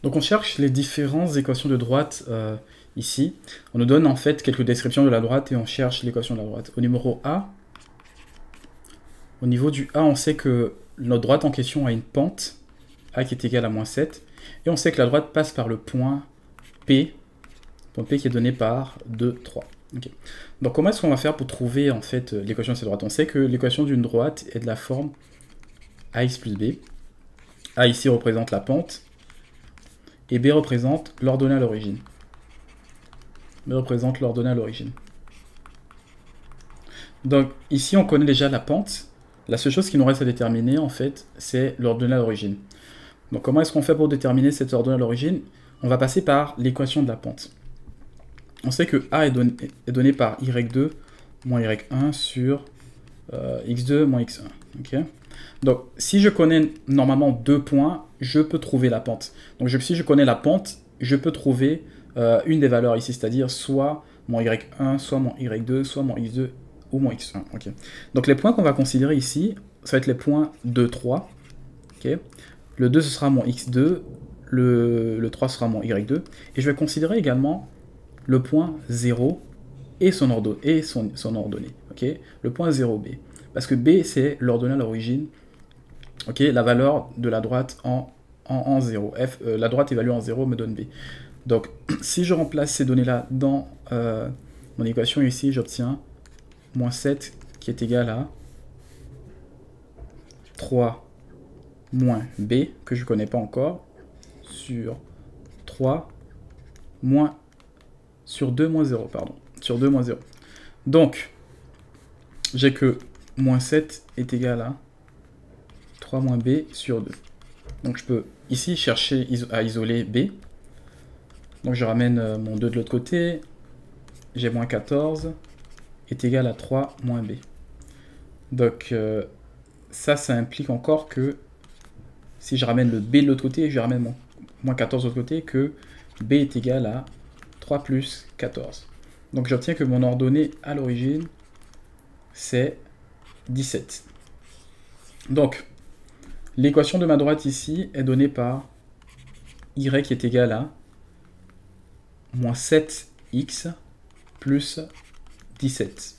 Donc on cherche les différentes équations de droite ici. On nous donne en fait quelques descriptions de la droite et on cherche l'équation de la droite. Au numéro A, au niveau du A, on sait que notre droite en question a une pente, A qui est égale à -7, et on sait que la droite passe par le point P qui est donné par 2, 3. Okay. Donc comment est-ce qu'on va faire pour trouver en fait l'équation de cette droite? On sait que l'équation d'une droite est de la forme AX plus B. A ici représente la pente, et B représente l'ordonnée à l'origine. B représente l'ordonnée à l'origine. Donc ici on connaît déjà la pente. La seule chose qui nous reste à déterminer en fait, c'est l'ordonnée à l'origine. Donc comment est-ce qu'on fait pour déterminer cette ordonnée à l'origine? On va passer par l'équation de la pente. On sait que A est donné par y2 moins y1 sur x2 moins x1. Okay. Donc si je connais normalement 2 points, je peux trouver la pente. Donc si je connais la pente, je peux trouver une des valeurs ici, c'est-à-dire soit mon y1, soit mon y2, soit mon x2 ou mon x1. Okay. Donc les points qu'on va considérer ici, ça va être les points 2, 3. Okay. Le 2 ce sera mon x2, le 3 sera mon y2. Et je vais considérer également le point 0 et son ordonnée. Okay. Le point 0b. Parce que b c'est l'ordonnée à l'origine. Okay, la valeur de la droite en 0. La droite évaluée en 0 me donne b. Donc si je remplace ces données-là dans mon équation ici, j'obtiens -7 qui est égal à 3 moins b, que je ne connais pas encore, sur 3 moins sur 2 moins 0, pardon, sur 2 moins 0. Donc, j'ai que -7 est égal à 3 moins b sur 2. Donc je peux ici chercher à isoler b. Donc je ramène mon 2 de l'autre côté, j'ai -14 est égal à 3 moins b. Donc ça implique encore que si je ramène le b de l'autre côté, je ramène mon -14 de l'autre côté, que b est égal à 3 plus 14. Donc j'obtiens que mon ordonnée à l'origine, c'est 17. Donc, l'équation de ma droite ici est donnée par y qui est égal à -7x plus 17.